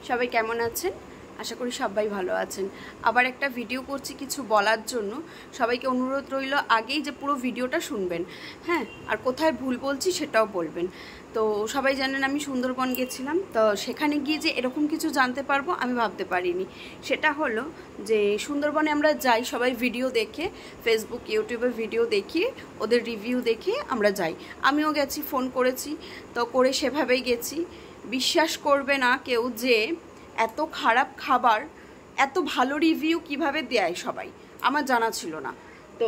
সবাই কেমন আছেন? আশা করি সবাই ভালো আছেন। আবার একটা ভিডিও করছি কিছু বলার জন্য। সবাইকে অনুরোধ রইল আগেই যে পুরো ভিডিওটা শুনবেন, হ্যাঁ, আর কোথায় ভুল বলছি সেটাও বলবেন। তো সবাই জানেন আমি সুন্দরবন গেছিলাম, তো সেখানে গিয়ে যে এরকম কিছু জানতে পারবো আমি ভাবতে পারিনি। সেটা হলো যে সুন্দরবনে আমরা যাই সবাই ভিডিও দেখে, ফেসবুক ইউটিউবে ভিডিও দেখি, ওদের রিভিউ দেখে আমরা যাই। আমিও গেছি, ফোন করেছি, তো করে সেভাবেই গেছি। বিশ্বাস করবে না কেউ যে এত খারাপ খাবার, এত ভালো রিভিউ কিভাবে দেয় সবাই, আমার জানা ছিল না। তো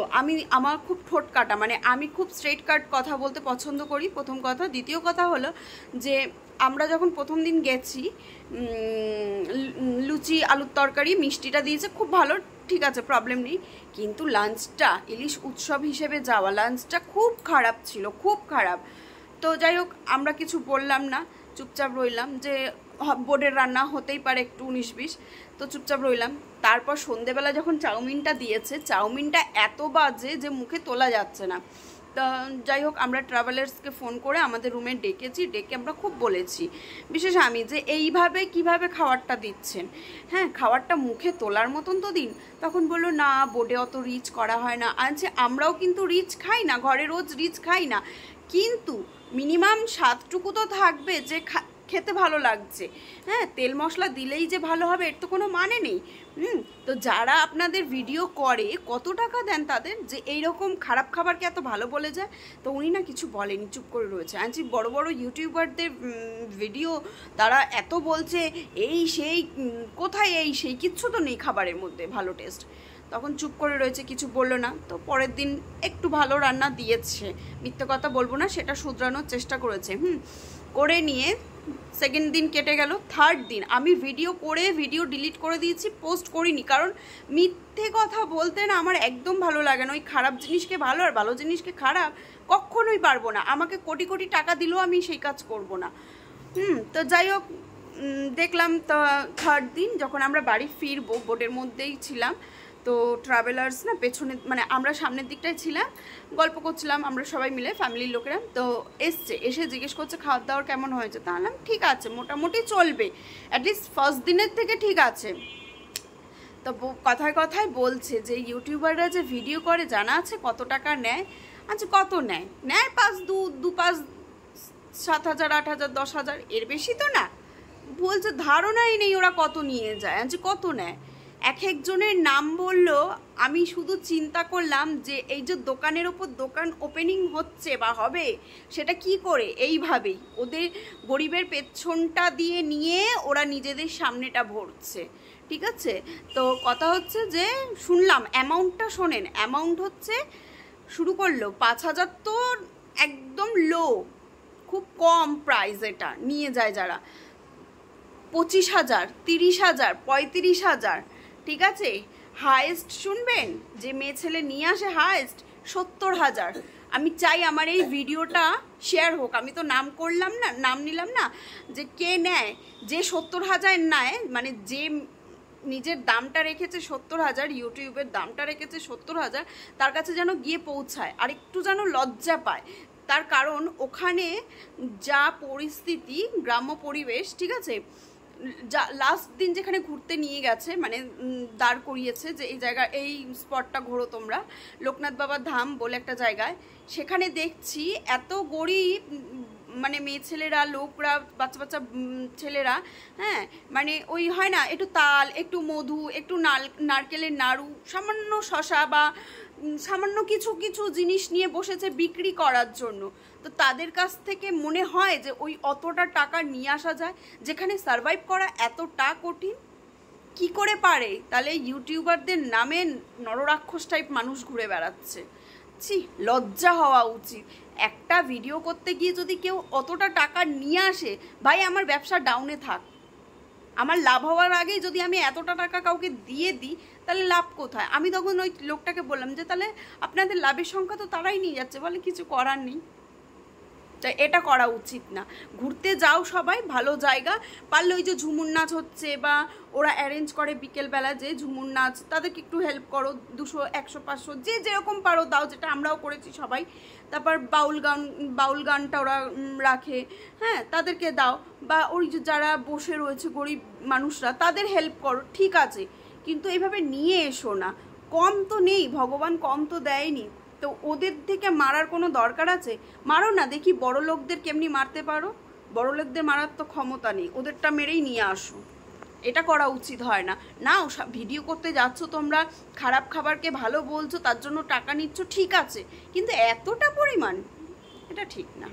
আমার খুব ঠোঁট কাটা, মানে আমি খুব স্ট্রেট কাট কথা বলতে পছন্দ করি, প্রথম কথা। দ্বিতীয় কথা হলো যে আমরা যখন প্রথম দিন গেছি, লুচি আলুর তরকারি মিষ্টিটা দিয়েছে খুব ভালো, ঠিক আছে, প্রবলেম নেই। কিন্তু লাঞ্চটা, ইলিশ উৎসব হিসেবে যাওয়া লাঞ্চটা খুব খারাপ ছিল, খুব খারাপ। তো যাই হোক, আমরা কিছু বললাম না, চুপচাপ রইলাম, যে বোর্ডের রান্না হতেই পারে একটু 19-20, তো চুপচাপ রইলাম। তারপর সন্ধেবেলা যখন চাউমিনটা দিয়েছে, চাউমিনটা এত বাজে যে মুখে তোলা যাচ্ছে না। তা যাই হোক, আমরা ট্রাভেলার্সকে ফোন করে আমাদের রুমে ডেকেছি, ডেকে আমরা খুব বলেছি, বিশেষ আমি, যে এইভাবে কিভাবে খাবারটা দিচ্ছেন, হ্যাঁ, খাবারটা মুখে তোলার মতন তো দিন। তখন বললো না, বোর্ডে অত রিচ করা হয় না। আচ্ছা, আমরাও কিন্তু রিচ খাই না, ঘরে রোজ রিচ খাই না, কিন্তু মিনিমাম স্বাদটুকু তো থাকবে যে খেতে ভালো লাগছে। হ্যাঁ, তেল মশলা দিলেই যে ভালো হবে এর তো কোনো মানে নেই। তো যারা আপনাদের ভিডিও করে কত টাকা দেন তাদের, যে এইরকম খারাপ খাবারকে এত ভালো বলে যায়? তো উনি না কিছু বলেনি, চুপ করে রয়েছে। আনছি বড় বড় ইউটিউবারদের ভিডিও, তারা এত বলছে এই সেই, কোথায় এই সেই, কিচ্ছু তো নেই খাবারের মধ্যে ভালো টেস্ট। তখন চুপ করে রয়েছে, কিছু বললো না। তো পরের দিন একটু ভালো রান্না দিয়েছে, মিথ্যে কথা বলবো না, সেটা শুধরানোর চেষ্টা করেছে। করে নিয়ে সেকেন্ড দিন কেটে গেল। থার্ড দিন আমি ভিডিও করে ভিডিও ডিলিট করে দিয়েছি, পোস্ট করিনি, কারণ মিথ্যে কথা বলতে না আমার একদম ভালো লাগে না। ওই খারাপ জিনিসকে ভালো আর ভালো জিনিসকে খারাপ কখনোই পারবো না। আমাকে কোটি কোটি টাকা দিলেও আমি সেই কাজ করব না। তো যাই হোক, দেখলাম। তো থার্ড দিন যখন আমরা বাড়ি ফিরবো, বোটের মধ্যেই ছিলাম, তো ট্রাভেলার্স না পেছনে, মানে আমরা সামনের দিকটায় ছিলাম, গল্প করছিলাম আমরা সবাই মিলে, ফ্যামিলির লোকেরা। তো এসে জিজ্ঞেস করছে খাওয়া দাওয়ার কেমন হয়েছে। তাহলে ঠিক আছে, মোটামুটি চলবে, অ্যাটলিস্ট ফার্স্ট দিনের থেকে ঠিক আছে। তো কথায় কথায় বলছে যে ইউটিউবাররা যে ভিডিও করে জানা আছে কত টাকা নেয়? আচ্ছা, কত নেয়? 7,000, 8,000, 10,000, এর বেশি তো না। বলছে ধারণাই নেই ওরা কত নিয়ে যায়। আচ্ছা, কত নেয়? এক একজনের নাম বললো। আমি শুধু চিন্তা করলাম যে এই যে দোকানের ওপর দোকান ওপেনিং হচ্ছে বা হবে, সেটা কি করে? এইভাবেই ওদের গরিবের পেছনটা দিয়ে নিয়ে ওরা নিজেদের সামনেটা ভরছে, ঠিক আছে? তো কথা হচ্ছে যে শুনলাম অ্যামাউন্টটা, শোনেন, অ্যামাউন্ট হচ্ছে, শুরু করলো 5,000, তো একদম লো, খুব কম প্রাইস, এটা নিয়ে যায় যারা। 25,000, 30,000, 35,000, ঠিক আছে? হায়েস্ট শুনবেন, যে মেয়ে ছেলে নিয়ে আসে হায়েস্ট 70,000। আমি চাই আমার এই ভিডিওটা শেয়ার হোক, আমি তো নাম করলাম না, নাম নিলাম না, যে কে নেয়, যে 70,000 নেয়, মানে যে নিজের দামটা রেখেছে 70,000, ইউটিউবের দামটা রেখেছে 70,000, তার কাছে যেন গিয়ে পৌঁছায় আর একটু যেন লজ্জা পায়। তার কারণ ওখানে যা পরিস্থিতি, গ্রাম্য পরিবেশ, ঠিক আছে? যা লাস্ট দিন যেখানে ঘুরতে নিয়ে গেছে, মানে দাঁড় করিয়েছে যে এই জায়গা, এই স্পটটা ঘোরো তোমরা, লোকনাথ বাবার ধাম বলে একটা জায়গায়, সেখানে দেখছি এত গরিব, মানে মেয়ে ছেলেরা, লোকরা, বাচ্চা বাচ্চা ছেলেরা, হ্যাঁ, মানে ওই হয় না, একটু তাল, একটু মধু, একটু নারকেলের নাড়ু, সামান্য শশা বা সামান্য কিছু কিছু জিনিস নিয়ে বসেছে বিক্রি করার জন্য। তো তাদের কাছ থেকে মনে হয় যে ওই অতটা টাকা নিয়ে আসা যায়, যেখানে সারভাইভ করা এতটা কঠিন। কি করে পারে? তাহলে ইউটিউবারদের নামে নররাক্ষস টাইপ মানুষ ঘুরে বেড়াচ্ছে। ছি, লজ্জা হওয়া উচিত। একটা ভিডিও করতে গিয়ে যদি কেউ অতটা টাকা নিয়ে আসে, ভাই আমার ব্যবসা ডাউনে থাক, আমার লাভ হওয়ার আগেই যদি আমি এতটা টাকা কাউকে দিয়ে দিই, তাহলে লাভ কোথায়? আমি তখন ওই লোকটাকে বললাম যে তাহলে আপনাদের লাভের সংখ্যা তো তারাই নিয়ে যাচ্ছে। বলে কিছু করার নেই। তাই এটা করা উচিত না। ঘুরতে যাও সবাই ভালো জায়গা, পারলে ওই যে ঝুমুর নাচ হচ্ছে বা ওরা অ্যারেঞ্জ করে বিকেলবেলা যে ঝুমুর নাচ, তাদেরকে একটু হেল্প করো, 200 100 500 যে যেরকম পারো দাও, যেটা আমরাও করেছি সবাই। তারপর বাউল গানটা ওরা রাখে, হ্যাঁ তাদেরকে দাও। বা ওই যে যারা বসে রয়েছে গরিব মানুষরা, তাদের হেল্প করো, ঠিক আছে, কিন্তু এইভাবে নিয়ে এসো না। কম তো নেই, ভগবান কম তো দেয়নি, তো ওদের থেকে মারার কোনো দরকার আছে? মারো না, দেখি বড় লোকদের কেমনি মারতে পারো। বড় লোকদের মারার তো ক্ষমতা নেই, ওদেরটা মেরেই নিয়ে আসো। এটা করা উচিত হয় না। নাও, ভিডিও করতে যাচ্ছ তোমরা, খারাপ খাবারকে ভালো বলছো, তার জন্য টাকা নিচ্ছ, ঠিক আছে, কিন্তু এতটা পরিমাণ এটা ঠিক না।